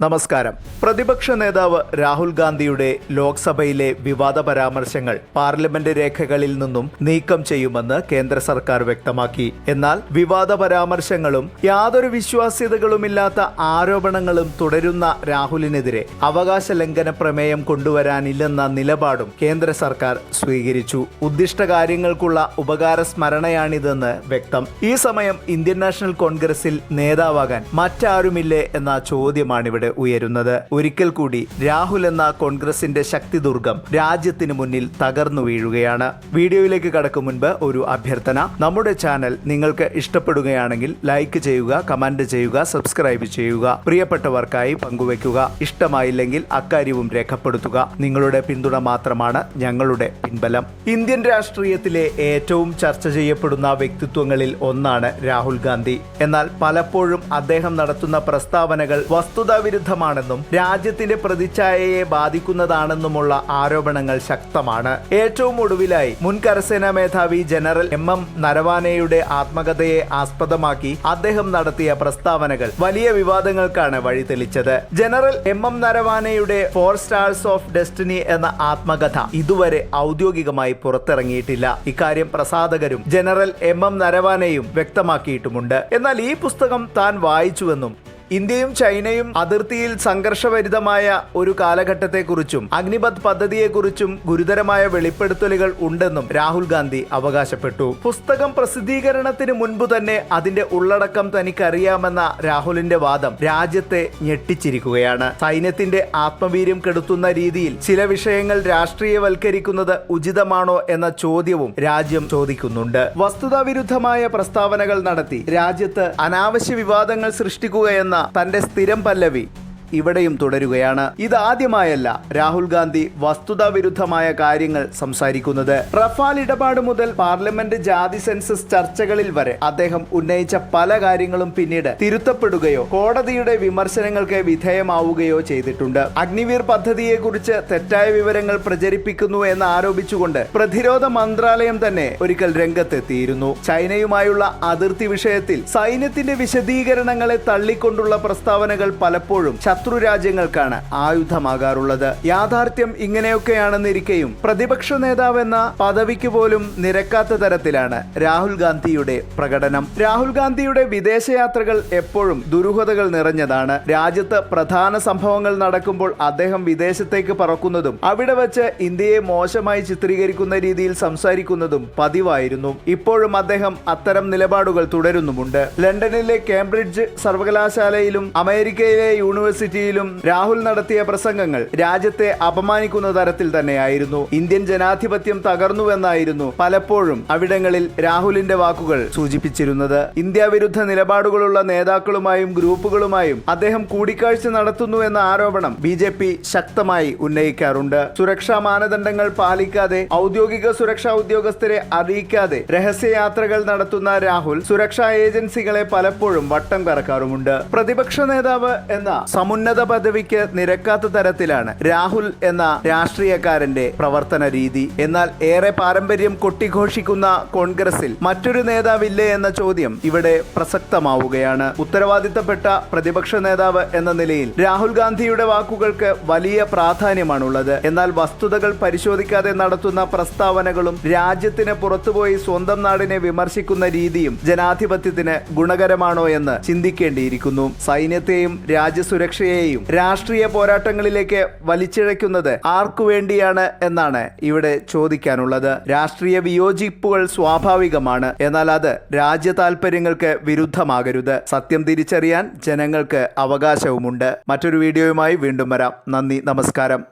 നമസ്കാരം. പ്രതിപക്ഷ നേതാവ് രാഹുൽ ഗാന്ധിയുടെ ലോക്സഭയിലെ വിവാദ പരാമർശങ്ങൾ പാർലമെന്റ് രേഖകളിൽ നിന്നും നീക്കം ചെയ്യുമെന്ന് കേന്ദ്ര സർക്കാർ വ്യക്തമാക്കി. എന്നാൽ വിവാദ പരാമർശങ്ങളും യാതൊരു വിശ്വാസ്യതകളുമില്ലാത്ത ആരോപണങ്ങളും തുടരുന്ന രാഹുലിനെതിരെ അവകാശ ലംഘന പ്രമേയം കൊണ്ടുവരാനില്ലെന്ന നിലപാടും കേന്ദ്ര സർക്കാർ സ്വീകരിച്ചു. ഉദ്ദിഷ്ട കാര്യങ്ങൾക്കുള്ള ഉപകാര സ്മരണയാണിതെന്ന് വ്യക്തം. ഈ സമയം ഇന്ത്യൻ നാഷണൽ കോൺഗ്രസിൽ നേതാവാകാൻ മറ്റാരുമില്ലേ എന്ന ചോദ്യമാണിവിടെ ഉയരുന്നത്. ഒരിക്കൽ കൂടി രാഹുൽ എന്ന കോൺഗ്രസിന്റെ ശക്തിദുർഗം രാജ്യത്തിന് മുന്നിൽ തകർന്നു വീഴുകയാണ്. വീഡിയോയിലേക്ക് കടക്കും മുൻപ് ഒരു അഭ്യർത്ഥന. നമ്മുടെ ചാനൽ നിങ്ങൾക്ക് ഇഷ്ടപ്പെടുകയാണെങ്കിൽ ലൈക്ക് ചെയ്യുക, കമന്റ് ചെയ്യുക, സബ്സ്ക്രൈബ് ചെയ്യുക, പ്രിയപ്പെട്ടവർക്കായി പങ്കുവയ്ക്കുക. ഇഷ്ടമായില്ലെങ്കിൽ അക്കാര്യവും രേഖപ്പെടുത്തുക. നിങ്ങളുടെ പിന്തുണ മാത്രമാണ് ഞങ്ങളുടെ പിൻബലം. ഇന്ത്യൻ രാഷ്ട്രീയത്തിലെ ഏറ്റവും ചർച്ച ചെയ്യപ്പെടുന്ന വ്യക്തിത്വങ്ങളിൽ ഒന്നാണ് രാഹുൽ ഗാന്ധി. എന്നാൽ പലപ്പോഴും അദ്ദേഹം നടത്തുന്ന പ്രസ്താവനകൾ വസ്തുതാവിരുദ്ധമാണെന്നും രാജ്യത്തിന്റെ പ്രതിച്ഛായയെ ബാധിക്കുന്നതാണെന്നുമുള്ള ആരോപണങ്ങൾ ശക്തമാണ്. ഏറ്റവും ഒടുവിലായി മുൻ കരസേനാ മേധാവി ജനറൽ എം നരവാനെയുടെ ആത്മകഥയെ ആസ്പദമാക്കി അദ്ദേഹം നടത്തിയ പ്രസ്താവനകൾ വലിയ വിവാദങ്ങൾക്കാണ് വഴിതെളിച്ചത്. ജനറൽ എം നരവാനെയുടെ 4 സ്റ്റാർസ് ഓഫ് ഡെസ്റ്റിനി എന്ന ആത്മകഥ ഇതുവരെ ഔദ്യോഗികമായി പുറത്തിറങ്ങിയിട്ടില്ല. ഇക്കാര്യം പ്രസാധകരും ജനറൽ എം നരവാനെയും വ്യക്തമാക്കിയിട്ടുമുണ്ട്. എന്നാൽ ഈ പുസ്തകം താൻ വായിച്ചുവെന്നും ഇന്ത്യയും ചൈനയും അതിർത്തിയിൽ സംഘർഷഭരിതമായ ഒരു കാലഘട്ടത്തെക്കുറിച്ചും അഗ്നിപഥ് പദ്ധതിയെക്കുറിച്ചും ഗുരുതരമായ വെളിപ്പെടുത്തലുകൾ ഉണ്ടെന്നും രാഹുൽ ഗാന്ധി അവകാശപ്പെട്ടു. പുസ്തകം പ്രസിദ്ധീകരണത്തിന് മുൻപ് തന്നെ അതിന്റെ ഉള്ളടക്കം തനിക്കറിയാമെന്ന രാഹുലിന്റെ വാദം രാജ്യത്തെ ഞെട്ടിച്ചിരിക്കുകയാണ്. സൈന്യത്തിന്റെ ആത്മവീര്യം കെടുത്തുന്ന രീതിയിൽ ചില വിഷയങ്ങൾ രാഷ്ട്രീയവൽക്കരിക്കുന്നത് ഉചിതമാണോ എന്ന ചോദ്യവും രാജ്യം ചോദിക്കുന്നുണ്ട്. വസ്തുതാവിരുദ്ധമായ പ്രസ്താവനകൾ നടത്തി രാജ്യത്ത് അനാവശ്യ വിവാദങ്ങൾ സൃഷ്ടിക്കുകയെന്ന തന്റെ സ്ഥിരം പല്ലവി ഇവിടെയും തുടരുകയാണ്. ഇതാദ്യമായല്ല രാഹുൽ ഗാന്ധി വസ്തുതാവിരുദ്ധമായ കാര്യങ്ങൾ സംസാരിക്കുന്നത്. റഫാൽ ഇടപാട് മുതൽ പാർലമെന്റ് ജാതി സെൻസസ് ചർച്ചകളിൽ വരെ അദ്ദേഹം ഉന്നയിച്ച പല കാര്യങ്ങളും പിന്നീട് തിരുത്തപ്പെടുകയോ കോടതിയുടെ വിമർശനങ്ങൾക്ക് വിധേയമാവുകയോ ചെയ്തിട്ടുണ്ട്. അഗ്നിവീർ പദ്ധതിയെക്കുറിച്ച് തെറ്റായ വിവരങ്ങൾ പ്രചരിപ്പിക്കുന്നു എന്ന് ആരോപിച്ചുകൊണ്ട് പ്രതിരോധ മന്ത്രാലയം തന്നെ ഒരിക്കൽ രംഗത്തെത്തിയിരുന്നു. ചൈനയുമായുള്ള അതിർത്തി വിഷയത്തിൽ സൈന്യത്തിന്റെ വിശദീകരണങ്ങളെ തള്ളിക്കൊണ്ടുള്ള പ്രസ്താവനകൾ പലപ്പോഴും ശത്രു രാജ്യങ്ങൾക്കാണ് ആയുധമാകാറുള്ളത്. യാഥാർത്ഥ്യം ഇങ്ങനെയൊക്കെയാണെന്നിരിക്കെയും പ്രതിപക്ഷ നേതാവെന്ന പദവിക്ക് പോലും നിരക്കാത്ത തരത്തിലാണ് രാഹുൽ ഗാന്ധിയുടെ പ്രകടനം. രാഹുൽ ഗാന്ധിയുടെ വിദേശയാത്രകൾ എപ്പോഴും ദുരൂഹതകൾ നിറഞ്ഞതാണ്. രാജ്യത്ത് പ്രധാന സംഭവങ്ങൾ നടക്കുമ്പോൾ അദ്ദേഹം വിദേശത്തേക്ക് പറക്കുന്നതും അവിടെ വെച്ച് ഇന്ത്യയെ മോശമായി ചിത്രീകരിക്കുന്ന രീതിയിൽ സംസാരിക്കുന്നതും പതിവായിരുന്നു. ഇപ്പോഴും അദ്ദേഹം അത്തരം നിലപാടുകൾ തുടരുന്നുമുണ്ട്. ലണ്ടനിലെ കേംബ്രിഡ്ജ് സർവകലാശാലയിലും അമേരിക്കയിലെ യൂണിവേഴ്സിറ്റിയിലും രാഹുൽ നടത്തിയ പ്രസംഗങ്ങൾ രാജ്യത്തെ അപമാനിക്കുന്ന തരത്തിൽ തന്നെയായിരുന്നു. ഇന്ത്യൻ ജനാധിപത്യം തകർന്നുവെന്നായിരുന്നു പലപ്പോഴും അവിടങ്ങളിൽ രാഹുലിന്റെ വാക്കുകൾ സൂചിപ്പിച്ചിരുന്നത്. ഇന്ത്യ വിരുദ്ധ നിലപാടുകളുള്ള നേതാക്കളുമായും ഗ്രൂപ്പുകളുമായും അദ്ദേഹം കൂടിക്കാഴ്ച നടത്തുന്നു എന്ന ആരോപണം BJP ശക്തമായി ഉന്നയിക്കാറുണ്ട്. സുരക്ഷാ മാനദണ്ഡങ്ങൾ പാലിക്കാതെ ഔദ്യോഗിക സുരക്ഷാ ഉദ്യോഗസ്ഥരെ അറിയിക്കാതെ രഹസ്യയാത്രകൾ നടത്തുന്ന രാഹുൽ സുരക്ഷാ ഏജൻസികളെ പലപ്പോഴും വട്ടം കറക്കാറുമുണ്ട്. പ്രതിപക്ഷ നേതാവ് എന്ന സമുന്നത പദവിക്ക് നിരക്കാത്ത തരത്തിലാണ് രാഹുൽ എന്ന രാഷ്ട്രീയക്കാരന്റെ പ്രവർത്തന രീതി. എന്നാൽ ഏറെ പാരമ്പര്യം കൊട്ടിഘോഷിക്കുന്ന കോൺഗ്രസിൽ മറ്റൊരു നേതാവില്ലേ എന്ന ചോദ്യം ഇവിടെ പ്രസക്തമാവുകയാണ്. ഉത്തരവാദിത്തപ്പെട്ട പ്രതിപക്ഷ നേതാവ് എന്ന നിലയിൽ രാഹുൽ ഗാന്ധിയുടെ വാക്കുകൾക്ക് വലിയ പ്രാധാന്യമാണുള്ളത്. എന്നാൽ വസ്തുതകൾ പരിശോധിക്കാതെ നടത്തുന്ന പ്രസ്താവനകളും രാജ്യത്തിന് പുറത്തുപോയി സ്വന്തം നാടിനെ വിമർശിക്കുന്ന രീതിയും ജനാധിപത്യത്തിന് ഗുണകരമാണോ എന്ന് ചിന്തിക്കേണ്ടിയിരിക്കുന്നു. സൈന്യത്തെയും രാജ്യസുരക്ഷയെയും രാഷ്ട്രീയ പോരാട്ടങ്ങളിലേക്ക് വലിച്ചിഴയ്ക്കുന്നത് ആർക്കു വേണ്ടിയാണ് എന്നാണ് ഇവിടെ ചോദിക്കാനുള്ളത്. രാഷ്ട്രീയ വിയോജിപ്പുകൾ സ്വാഭാവികമാണ്. എന്നാൽ അത് രാജ്യ താൽപര്യങ്ങൾക്ക് വിരുദ്ധമാകരുത്. സത്യം തിരിച്ചറിയാൻ ജനങ്ങൾക്ക് അവകാശവുമുണ്ട്. മറ്റൊരു വീഡിയോയുമായി വീണ്ടും വരാം. നന്ദി, നമസ്കാരം.